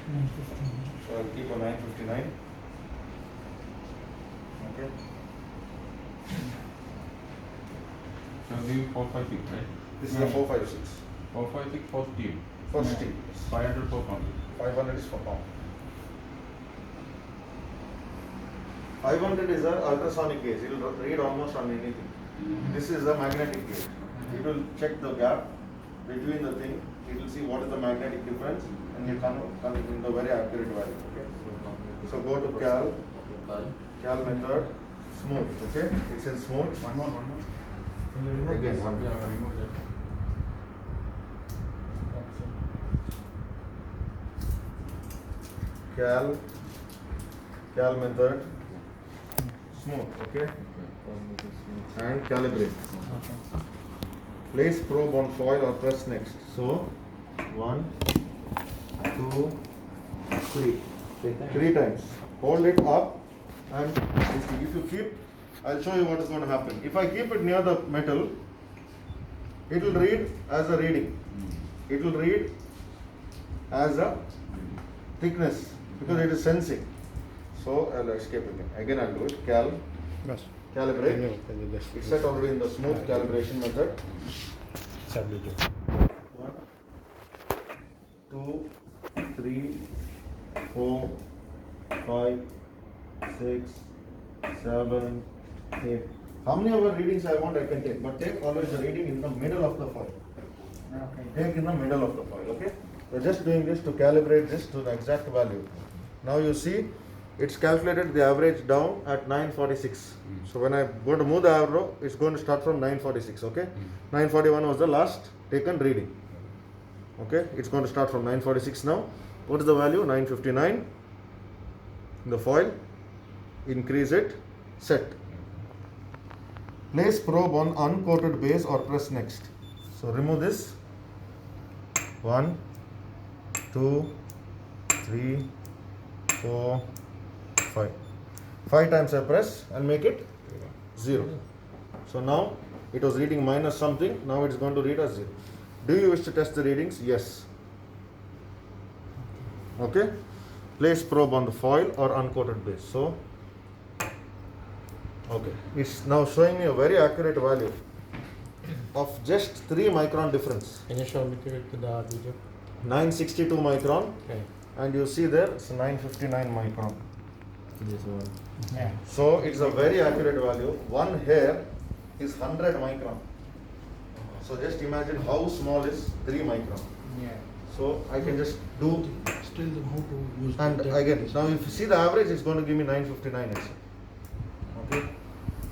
So I'll keep a 959. Okay. So the 456, right? This is a 456. 456 for steel. For steel. 500 for concrete. 500 is for pound. 500 is an ultrasonic gauge. It will read almost on anything. This is a magnetic gauge. It will check the gap between the thing. It will see what is the magnetic difference and you come in the very accurate value. Okay. So go to Cal method, smooth. Okay. It's in smooth. One more. Again, one Yeah, more. remove that. Cal method, smooth. Okay. And calibrate. Place probe on foil or press next. So, 1, 2, 3. 3 times. Hold it up and if you keep, I'll show you what is going to happen. If I keep it near the metal, it will read as a reading. It will read as a thickness because it is sensing. So I'll escape again. Again I'll do it. Calibrate. It's set already in the smooth calibration method. 1, 2, 3, 4, 5, 6, 7, 8. How many of our readings I want I can take, but take always the reading in the middle of the foil. Take in the middle of the foil, okay? We're just doing this to calibrate this to the exact value. Now you see, it's calculated the average down at 946. So when I'm going to move the arrow, it's going to start from 946, okay? 941 was the last taken reading. Okay, it's going to start from 946 now. What is the value? 959. The foil, increase it, set. Place probe on uncoated base or press next. So remove this. 1, 2, 3, 4, 5. 5 times I press and make it 0. So now it was reading minus something, now it's going to read as 0. Do you wish to test the readings? Yes. Okay. Place probe on the foil or uncoated base. So, okay. It's now showing me a very accurate value of just 3 micron difference. Can you show me the video? 962 micron. Okay. And you see there it's 959 micron. This one. Yeah. So it's a very accurate value. 1 hair is 100 micron. So just imagine how small is 3 micron. Yeah. So I can just do, Still the how to use and the again, now if you see the average, it's going to give me 959 actually. Okay,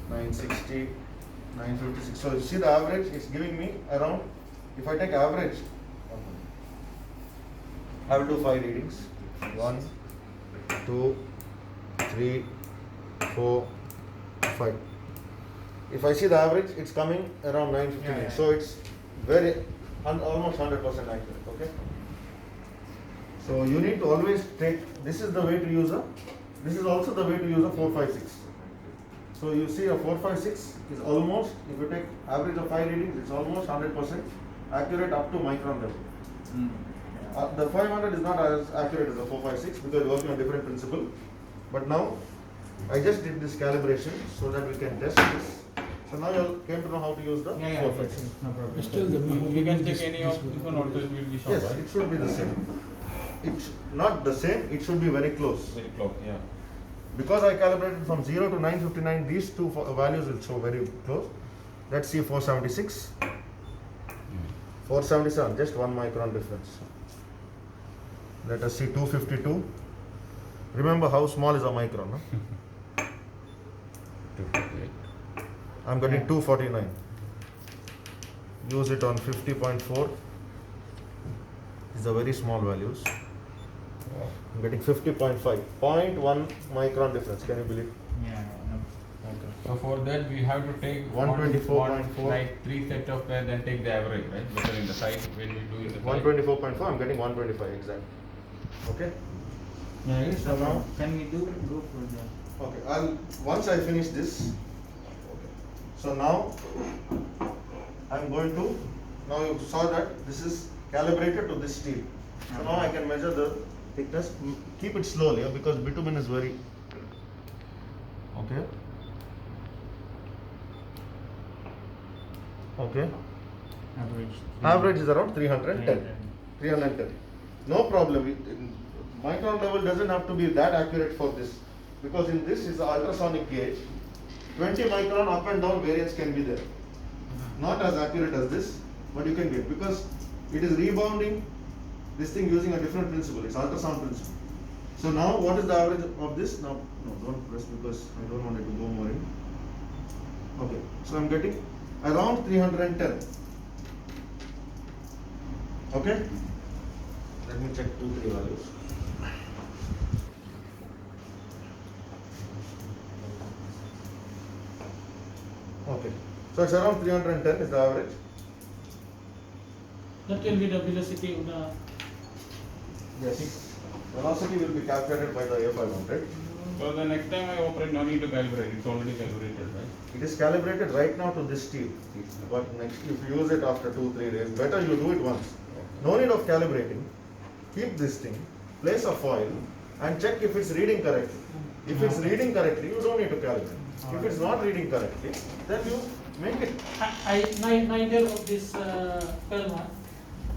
960, 956. So you see the average, it's giving me around, if I take average, I will do 5 readings. 1, 2, 3, 4, 5. If I see the average, it's coming around 959. Yeah. So it's very, almost 100% accurate. Okay. So you need to always take, this is the way to use a, this is also the way to use a 456. So you see a 456 is almost, if you take average of 5 readings, it's almost 100% accurate up to micron level. The 500 is not as accurate as the 456 because we're working on different principle. But now, I just did this calibration so that we can test this. So now you came to know how to use the Yeah, 456. no problem. Still the We can take any of this one also, it will be shown, Yes, right? it should be the same. It's not the same, it should be very close. Very close, yeah. Because I calibrated from 0 to 959, these two values will show very close. Let's see 476. 477, just 1 micron difference. Let us see 252. Remember how small is a micron, no? I'm getting 249. Use it on 50.4. These are very small values. I'm getting 50.5. 0.1 micron difference. Can you believe? Yeah, no. Okay. So for that we have to take 124.4. like 3 set of pairs and take the average, right? Better in the side when we do in the side. 124.4. I'm getting 125 exact. Okay. Yeah, it's So now- can we go for the Okay. Once I finish this. Okay. So now I'm going to. Now you saw that this is calibrated to this steel. So now I can measure the thickness. Keep it slowly because bitumen is very. Okay. Okay. Average. Average is around 310. 310. No problem. Micron level doesn't have to be that accurate for this because in this is the ultrasonic gauge. 20 micron up and down variance can be there. Not as accurate as this, but you can get because it is rebounding this thing using a different principle. It's ultrasound principle. So now what is the average of this? Now, no, don't press because I don't want it to go more in. Okay, so I'm getting around 310. Okay? Let me check 2-3 values. Okay, so it's around 310 is the average. That will be the velocity of the. Yes. Velocity will be calculated by the A500. So the next time I operate, no need to calibrate. It's already calibrated, right? It is calibrated right now to this steel. But next, if you use it after 2-3 days, better you do it once. No need of calibrating. Keep this thing, place a foil, and check if it's reading correctly. If it's reading correctly, you don't need to calibrate. If it's not reading correctly, then you make it. Neither of this film.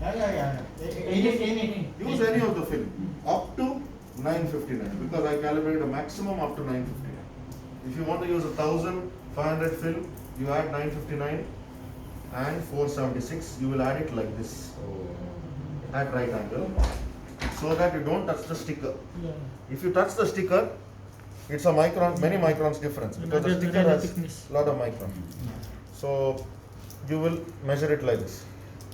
Yeah. Any. Use any of the film up to 959 because I calibrated a maximum up to 959. If you want to use 1500 film, you add 959 and 476. You will add it like this at right angle so that you don't touch the sticker. Yeah. If you touch the sticker, it's a micron, many microns difference because the sticker has thickness. lot of micron. So you will measure it like this.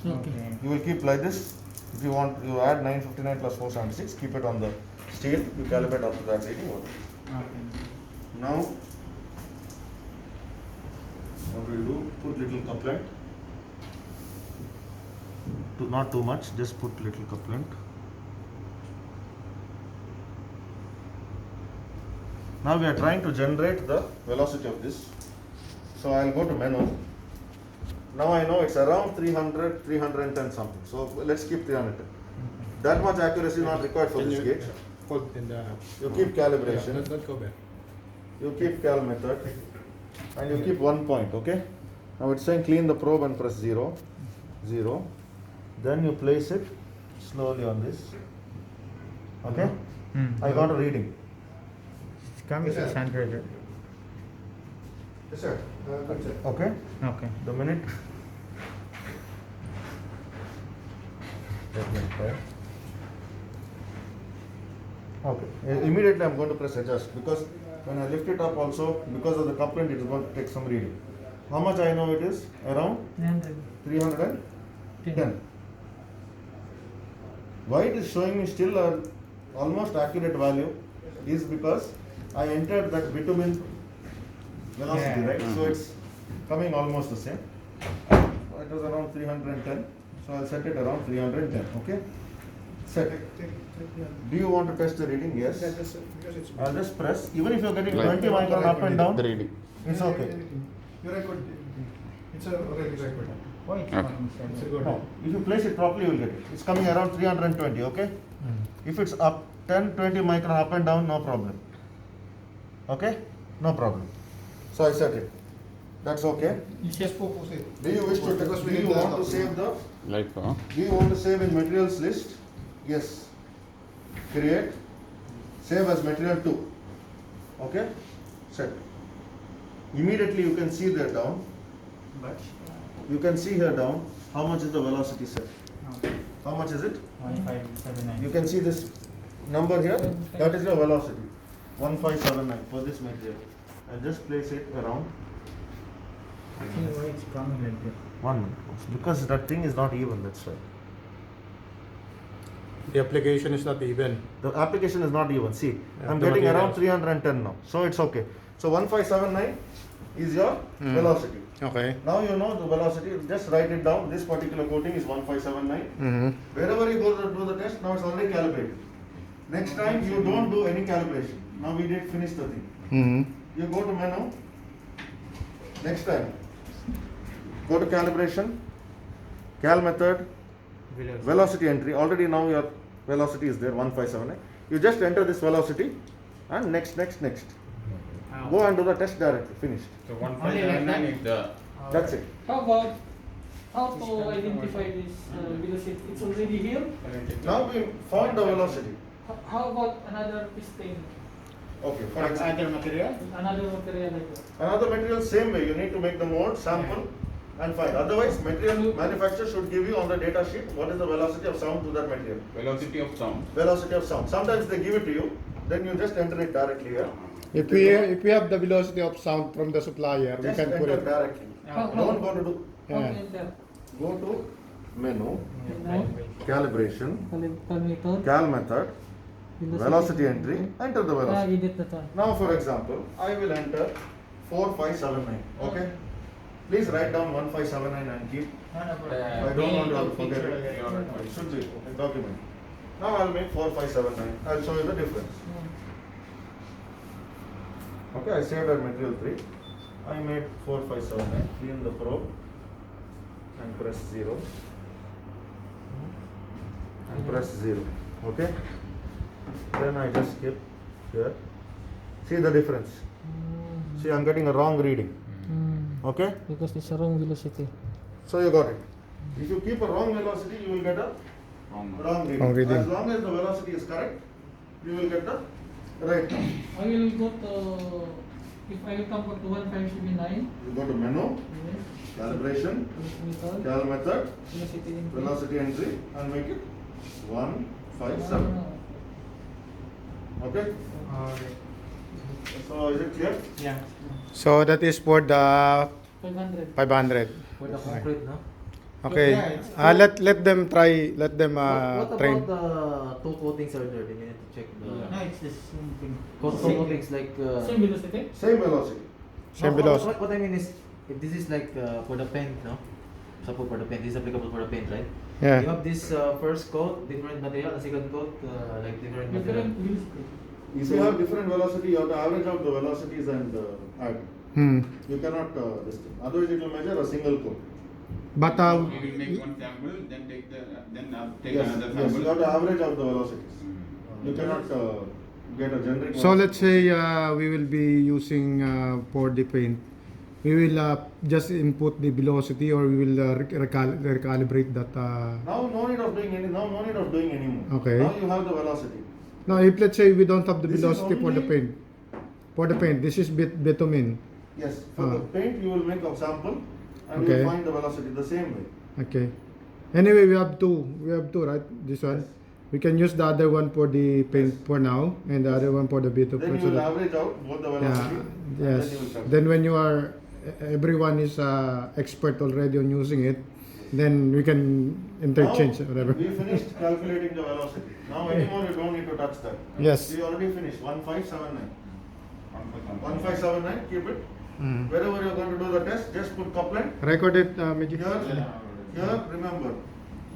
Okay. You will keep like this. If you want, you add 959 plus 476, keep it on the steel, you calibrate up to that reading. Now, what we'll do, put little couplant. Not too much, just put little couplant. Now we are trying to generate the velocity of this. So I'll go to menu. Now I know it's around 300, 310 something. So let's keep 310. That much accuracy is not required for this gauge. Hold in the. You keep calibration. Yeah, don't go back. You keep cal method. And you keep 1 point, okay? Now it's saying clean the probe and press 0. 0. Then you place it slowly on this. Okay? I got a reading. It's coming 600. Yes, sir. Okay? Okay. The minute. Okay. Immediately I'm going to press adjust because when I lift it up also, because of the couplant, it is going to take some reading. How much I know it is? Around 310. Why it is showing me still a almost accurate value is because I entered that bitumen velocity, Yeah. right? So it's coming almost the same. It was around 310. So I'll set it around 310. Okay? Set. Do you want to test the reading? Yes. I'll just press. Even if you're getting 20 micron up and down, it's okay. You record. It's a record. Why it's coming 7? No, if you place it properly, you will get it. It's coming around 320, okay? If it's up 10, 20 micron up and down, no problem. Okay? No problem. So I set it. That's okay. Do you wish to, do you want to save the, Like, do you want to save in materials list? Yes. Create. Save as material 2. Okay? Set. Immediately you can see there down. But You can see here down how much is the velocity set. okay. How much is it? 1579. You can see this number here. That is your velocity. 1579 for this material. I'll just place it around. See why it's coming like this. 1 minute. Because that thing is not even, that's why. The application is not even. The application is not even. See, Yeah, I'm the getting around materials. 310 now. So it's okay. So 1579 is your velocity. Okay. Now you know the velocity. Just write it down. This particular coating is 1579. Wherever you go to do the test, now it's already calibrated. Next time you don't do any calibration. Now we did finish the thing. You go to menu. Next time, go to calibration, cal method, velocity entry. Already now your velocity is there 1579. You just enter this velocity and next. Go and do the test directly. Finished. So 1579 is the. That's it. How about how to identify this velocity? It's already here. Now we found the velocity. How about another piston? Okay. For example, Other material? Another material like that? another material same way. You need to make the mode, sample, and find. Otherwise, material manufacturer should give you on the data sheet what is the velocity of sound to that material. Velocity of sound. Velocity of sound. Sometimes they give it to you. Then you just enter it directly here. If we have the velocity of sound from the supplier, we Just can put enter it. directly. Don't go to do. How Yeah. to enter? Go to menu, Now, calibration, calculator, cal method, velocity entry, enter the velocity. edit that one. Now for example, I will enter 4579. Okay? Please write down 1579 and keep. I don't want to forget it. It should be document. Now I'll make 4579. I'll show you the difference. Okay, I saved at material 3. I made 4579. Clean the probe and press 0. And press 0. Okay? Then I just skip here. See the difference. See, I'm getting a wrong reading. Okay? Because it's a wrong velocity. So you got it. If you keep a wrong velocity, you will get a wrong reading. Wrong reading. As long as the velocity is correct, you will get the right number. I will go to, if I will come to 1579, You go to menu, yes, calibration, method, cal method, velocity entry. velocity entry, and make it 157. Okay? So is it clear? Yeah. So that is for the 500. 500. For the concrete, no? Okay. Yeah, it's Let them try. Let them What train. about the two coatings are there? Then you need to check the No, it's the same thing. two coatings like. Same velocity? Same velocity. Same No, velocity. What I mean is, if this is like for the paint, no? Suppose for the paint, this is applicable for the paint, right? You Yeah. have this first coat, different material, and second coat, like different material. Different velocity. If you have different velocity, you have to average out the velocities and add. Hmm. You cannot this thing. Otherwise, it will measure a single code. But We will make one sample, then take the take Yes, another yes, sample. you have to average out the velocities. You cannot get a generic. so velocity. let's say we will be using for the paint. We will just input the velocity, or we will recalibrate that. Now no need of doing any. Now no need of doing anymore. Okay. Now you have the velocity. Now, if let's say we don't have the This is velocity for the only- paint, this is bitumen. Yes. For the paint, you will make a sample, and you Okay. will find the velocity the same way. Okay. Anyway, we have two. We have two, right? This one. Yes. We can use the other one for the paint for now, and the other one for the bitumen. Then you will average out both the velocity. Yeah. and Yes. Then you will calculate. Then when you are, everyone is expert already on using it, then we can interchange Now, whatever. we finished calculating the velocity. Now anymore you don't need to touch that. Yes. We already finished 1579. 1579, keep it. Mm. Wherever you are going to do the test, just put couplet. Record it, Miji. Here, remember,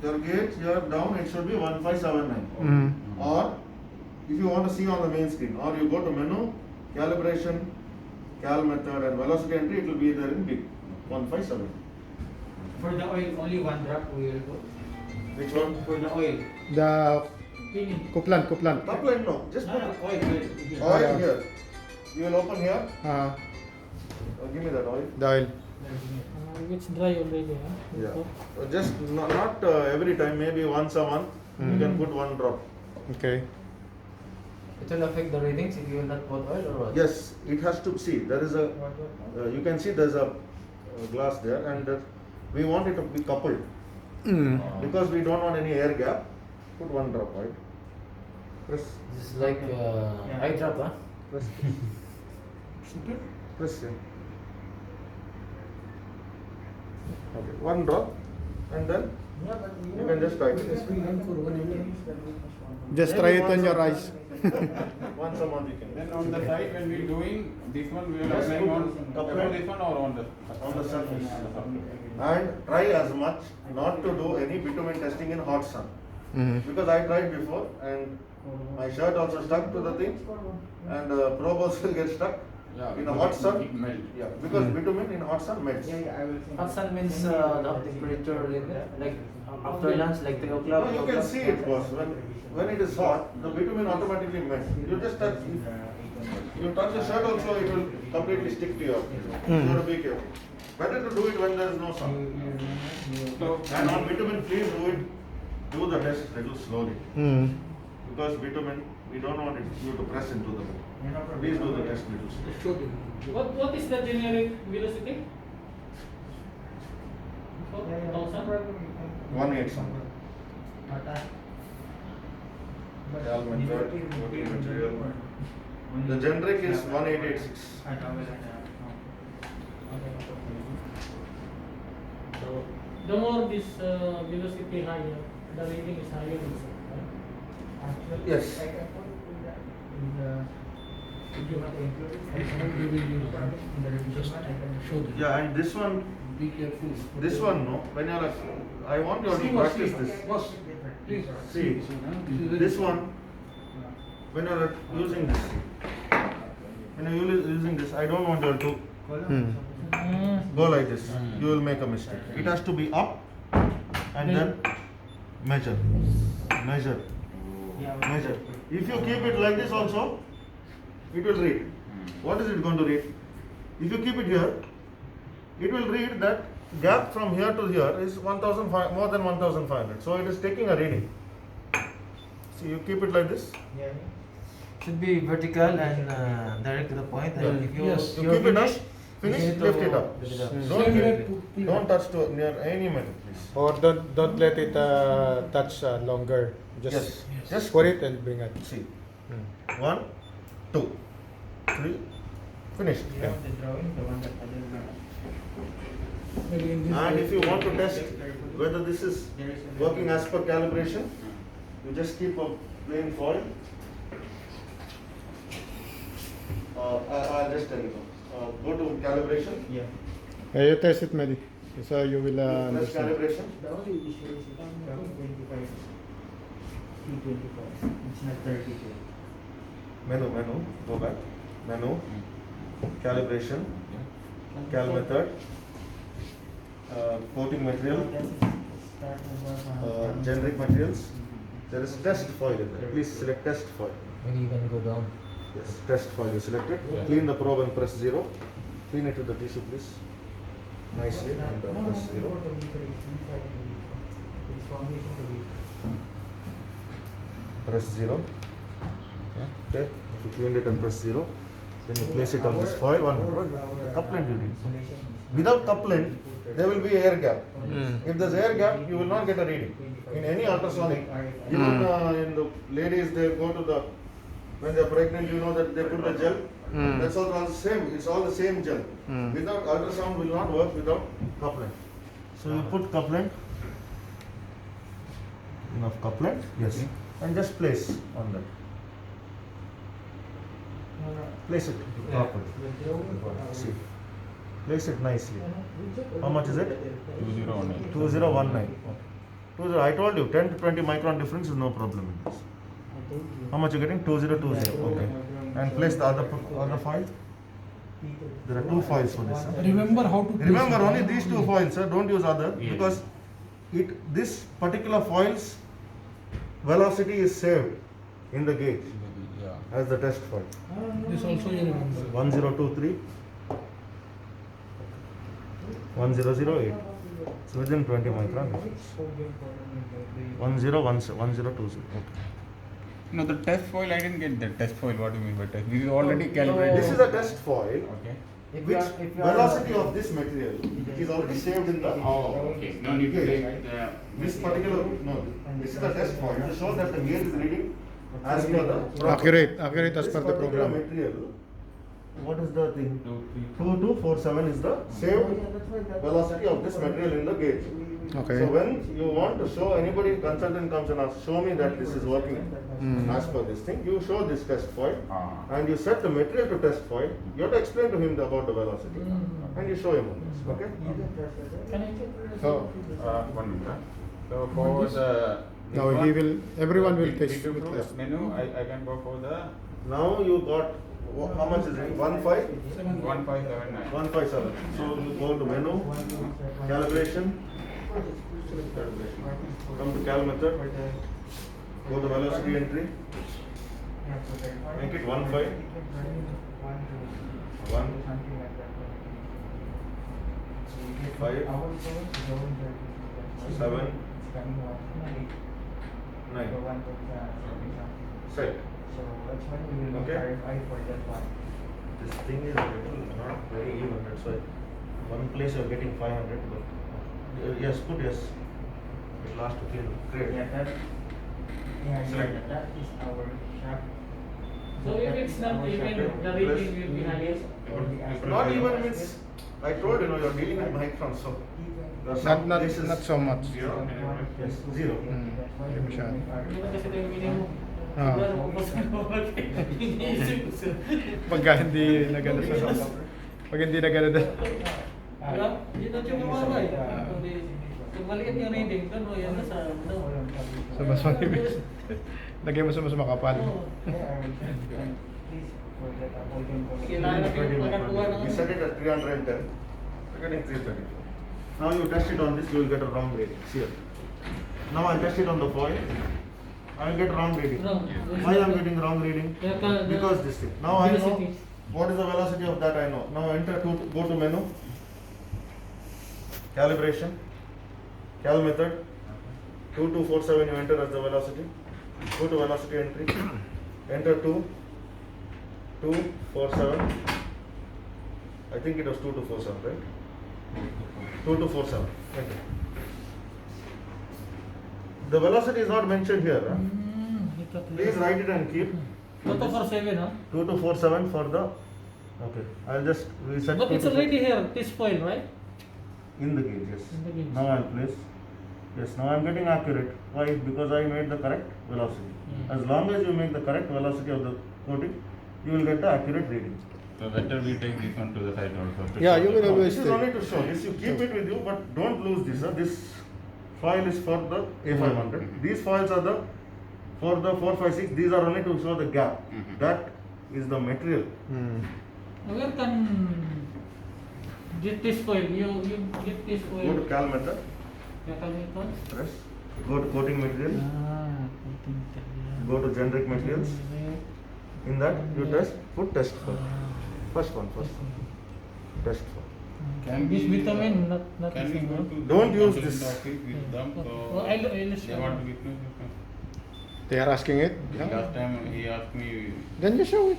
your gauge here down, it should be 1579. Mm. Or if you want to see on the main screen, or you go to menu, calibration, cal method, and velocity entry, it will be there in big 157. For the oil, only one drop we will go. Which one? For the oil. The Cleaning. kuplan. Couplet, no. Just No, put no, oil. oil here. You will open here. Give me that oil. The oil. It's dry already. Huh? Yeah. Just not every time, maybe once a month, you can put one drop. Okay. It will affect the readings if you will not put oil or what? Yes, it has to see. There is a, you can see there's a glass there, and we want it to be coupled. Mm. Because we don't want any air gap, put one drop, right? Press, This is like eye drop, huh? press. Press here. Okay, one drop, and then you can just try it. Just try it on your eyes. Once a month you can. Then on the side when we doing this one, we will Yes, apply put on couplet. this one or on the On the surface. And try as much not to do any bitumen testing in hot sun. Mm. Because I tried before and my shirt also stuck to the thing and the probe also will get stuck. In a hot sun, Melt. yeah, because bitumen in hot sun melts. Yeah, I will send. Hot sun means the temperature in like after lunch, like 3 o'clock. No, you can see it, boss. When it is hot, the bitumen automatically melts. You just touch, you touch the shirt also, it will completely stick to your. You have to be careful. Better to do it when there is no sun. And on bitumen, please do the test little slowly. Because bitumen, we don't want you to press into the bone. Please do the test little slowly. What is the generic velocity? 4,000? 1.8 something. Cal method, working material. The generic is 1886. The more this velocity higher, the reading is higher also, right? Yes. Yeah, and this one, no. When you are, I want you to practice this. See, this one, when you are using this, using this, I don't want you to go like this. You will make a mistake. It has to be up and then measure. If you keep it like this also, it will read. What is it going to read? If you keep it here, it will read that gap from here to here is 1,500, more than 1,500. So it is taking a reading. See, you keep it like this. Should be vertical and direct to the point. And if you, Yes. You you're keep it up, finished, finish, you need to lift it up. lift it up. Don't touch to near any metal, please. Or don't let it touch longer. Just Yes. Just put it and bring it. see. 1, 2, 3, finished. And if you want to test whether this is working as per calibration, you just keep a plain foil. I'll just tell you. Go to calibration. Yeah. You test it, Medi. So you will Press understand. calibration. The only issue is 25 T24. It's not 32. Menu. Go back. Menu. Calibration. Cal method. Coating material. Generic materials. There is test foil in there. Please select test foil. Maybe you can go down. Yes, test foil is selected. Yeah. Clean the probe and press 0. Clean it with the tissue, please. Nicely and press 0. Press 0. Okay. If you cleaned it and press 0, then you place it on this foil. One couplant you need. Without couplant, there will be air gap. If there's air gap, you will not get a reading. In any ultrasonic, even in the ladies, they go to the, when they're pregnant, you know that they put the gel. That's all the same. It's all the same gel. Without ultrasound will not work without couplant. So you put couplant. Enough couplant. Yes. And just place on that. Place it properly. See. Place it nicely. How much is it? 2019. 2019. I told you 10 to 20 micron difference is no problem in this. How much you getting? 2020. Okay. And place the other file. There are 2 files for this. Sir. Remember how to Remember only these 2 files, sir. Don't use other Yes. because this particular file's velocity is saved in the gauge Yeah. as the test file. This also you remember. 1023 1008. It's within 20 micron difference. 1020. Okay. No, the test foil, I didn't get that test foil. What do you mean by test? This is already calibrated. This is a test foil. Okay. Which velocity of this material is already saved in the Okay. No need to gauge. take the. This particular, no, this is the test foil to show that the gauge is reading as per the program. Accurate as This per the particular program. material, what is the thing? 2, 3. 2247 is the saved velocity of this material in the gauge. Okay. So when you want to show anybody, consultant comes and asks, show me that this is working as per this thing, you show this test foil and you set the material to test foil. You have to explain to him about the velocity and you show him on this. Okay? Can I check? So, 1 minute. So for the. Now he will. Everyone will test T2 with fruit test. menu, I can go for the. Now you got How much is it? 1.5? 1579. 157. So you go to menu, calibration, come to cal method, go to velocity entry, make it 1.5, 1, 5, 7, 9. Set. Okay. This thing is a little not very even, that's why one place you're getting 500, but yes, good, yes. It lasts to clean. Great. That is our shop. So if it's not even, the reading will be higher. Not even means, I told you, you're dealing with microns, so. there are some places not so much. 0, yes, 0. Hindi masyado. Hindi mo kasi tayo minimum. Ah. Diba, ubos na ubos. Iniisip ko siya. Pagka hindi nagano sa pag hindi nagano doon. Wala, yun ang yung mawala eh. Kung maliit yung reading, doon o yan nasa doon. Sa mas manipis. Lagay mo sa mas makapal. Oo. Kailangan natin yung pagkakuha ng We set it at 310. We're getting 330. Now you test it on this, you will get a wrong reading. See here. Now I'll test it on the foil. I will get wrong reading. Wrong. Why I am getting wrong reading? Because this thing. Now I know what is the velocity of that. I know. Now enter to go to menu, calibration, cal method. 2247 you enter as the velocity. Go to velocity entry. Enter 2247. I think it was 2247, right? 2247. Okay. The velocity is not mentioned here. Huh? Please write it and keep. 2247, huh? 2247 for the. Okay. I'll just reset. But it's already here, this foil, right? In the gauge, yes. In the gauge. Now I'll place. Yes, now I'm getting accurate. Why? Because I made the correct velocity. As long as you make the correct velocity of the coating, you will get the accurate reading. So better we take this one to the side also. to Yeah, show you the will problem. always This is only to show. This you keep it with you, but don't lose this. This foil is for the A500. These foils are the for the 456. These are only to show the gap. That is the material. Where can get this foil? You get this Go foil. to cal method. Press. Go to coating material. Go to generic materials. In that you test. Put test foil. First one. Test foil. Can This we, vitamin, not can we this go one. to Don't use consultant this. office with them? So Oh, I'll they show. want to witness. They are asking it. Last time he asked me, Then you show it.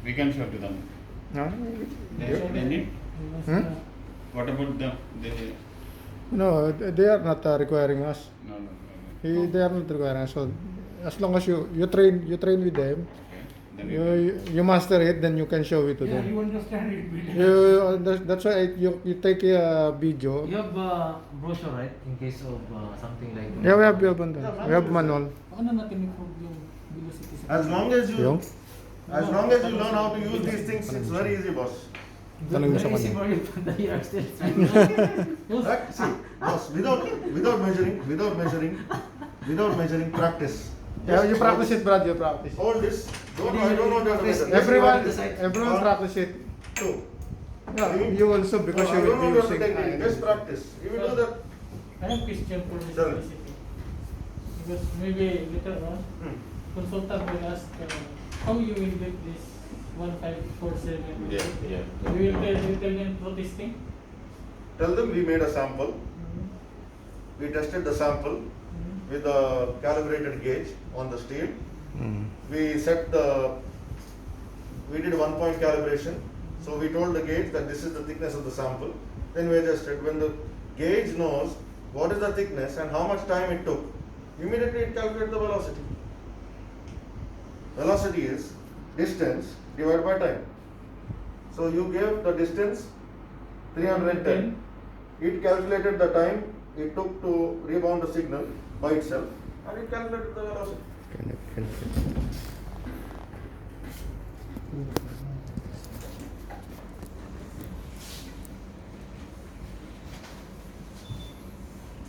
we can show to them. No, They need. Hmm? What about them? They no, they are not requiring us. no. They are not requiring us. So as long as you train with them, Okay. Then you master it, then you can show it to Yeah, them. you understand it. That's why you take a video. You have brochure, right? In case of something like. Yeah, we have manual. Ano natin improve yung velocity sa As long as you Yung? learn how to use these things, it's very easy, boss. Tanong mo sa Very easy kanya. for you, but you are still Right? See, boss, without measuring, practice. Yeah, you practice it, Brad. You practice. Hold this. I don't want to measure. Everyone practice it. Two. Yeah, you also because I you don't will know be how to take using. it. Just practice. You will do that. I have question for Mr. Tell me. Felicity. Because maybe later on, consultant will ask how you will get this 1547. Yeah. You will tell them through testing. Tell them we made a sample. We tested the sample with a calibrated gauge on the steel. We did 1 point calibration. So we told the gauge that this is the thickness of the sample. Then we adjusted. When the gauge knows what is the thickness and how much time it took, immediately it calculates the velocity. Velocity is distance divided by time. So you gave the distance 310. It calculated the time it took to rebound the signal by itself and it calculated the velocity.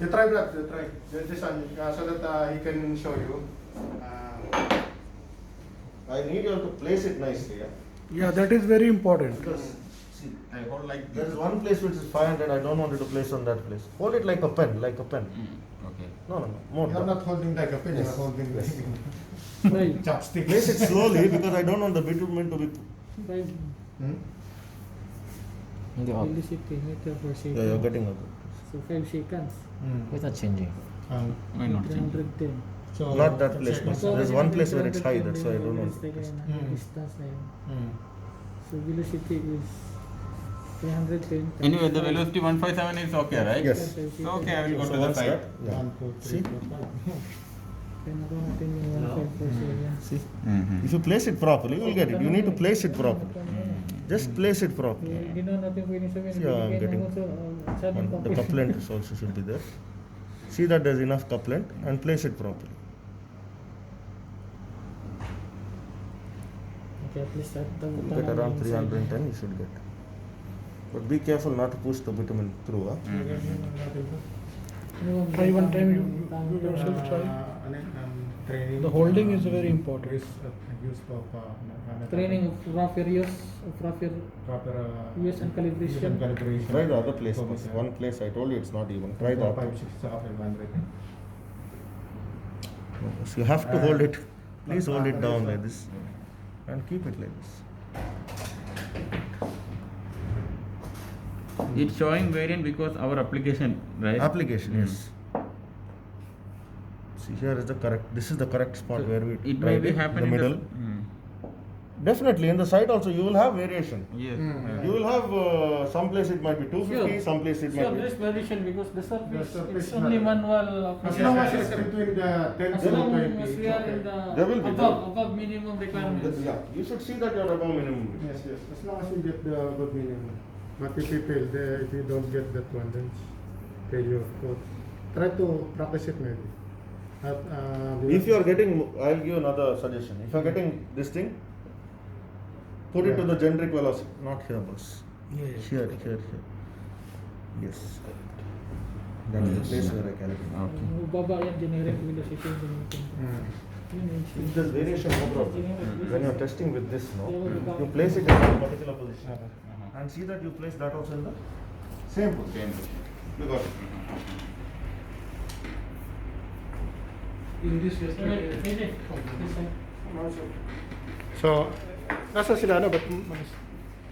You try, Brad. You try. This one, so that he can show you. I need you to place it nicely. Yeah? Yeah, that is very important. Because, see, I hold like there is one place which is 500, I don't want you to place on that place. Hold it like a pen, like a pen. Okay. No, more You're down. not holding like a pen, you're Yes. holding Yes. Five. chopsticks. Place it slowly because I don't want the bitumen to be. Five. Hmm? Hindi up. Velocity meter per second. Yeah, you're getting up. So 5 seconds. Hmm. It's not changing. Why not change? 310. So Not that place, check. boss. There's one place where it's high, that's why I don't want. Hmm. Distance na yun. Hmm. So velocity is 310. Anyway, the velocity 157 is okay, right? Yes. So, okay, I will go So to the what's side. that? Yeah. 1, 2, 3, See? 4, 5. Kaya nakuha natin yung 1547. See? Mm-hmm. If you place it properly, you will get it. You need to place it properly. Just place it properly. Ginawa natin pwede sabihin. Yeah, I'm bigyan getting- mo sa sabi And ko. the couplant is also should be there. See that there's enough couplant and place it properly. Okay, at least You get around 310, you should get. But be careful not to push the bitumen through. Huh? Try one time you yourself try. Training. The holding is very important. Use of Training of rougher use, of rougher proper use and calibration. calibration. Try the other place. Okay. Please. One place I told you it's not even. Try the other. 5, 6, 500. So you have to hold it. Please hold it down like this and keep it like this. It's showing variant because our application, right? Application, yes. See, here is the correct. This is the correct spot So where we it may tried be it, happen the in middle. Definitely, in the side also you will have variation. Yes. Mm. You will have some place it might be 250, Sure. some place it Sure, might there's be. variation because the surface, surface it's is only not- manual As long as it's operation. between the 10 As to long 20. as we are in There will the be, above minimum requirements. Yeah, you should see that you're above minimum. Yes, yes. As long as you get the good minimum. But if you fail, if you don't get that one, then it's failure. So try to practice it maybe. If you are getting, I'll give another suggestion. If you are getting this thing, put it to the generic velocity, not here, boss. Here. Yes. That's the place where I calibrate. Okay. Baba yan, generic velocity. If there's variation, no problem. When you're testing with this, no, you place it in a particular position. And see that you place that also in the same position. You got it. In this case, So, nasa sila ano? Ba't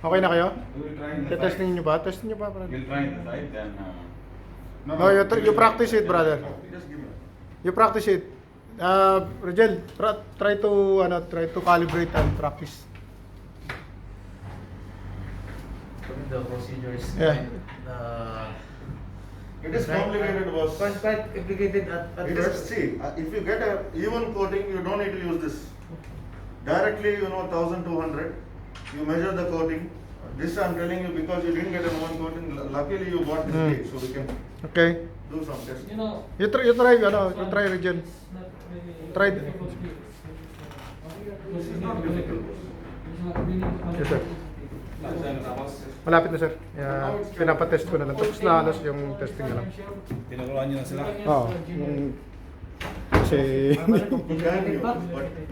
okay na kayo? We will try in the Testing side. nyo ba? Testing nyo ba? We'll try in the side, then. No, you practice it, brother. Just give me. You practice it. Rigel, try to calibrate and practice. The procedures. Yeah. It is complicated, boss. Quite complicated at It is, see, if you get a even coating, you don't need to use this. Directly, 1200, you measure the coating. This I'm telling you because you didn't get a one coating. Luckily, you got this gauge, so we can Okay. do some tests. You know, You try Rigel. it's not really Try- difficult. It's not difficult. Yes, sir. Malapit na, sir. Pinapatest ko na lang. Tapos na halos yung testing na lang. Tinuruan niyo na sila. Oo. Kasi, You can use, but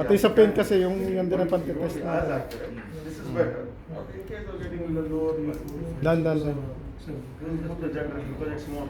pati sa paint kasi yung din ang pantitest as na. accurate. This is better. In case of getting a little lower, you Dan. put the generic because it's more.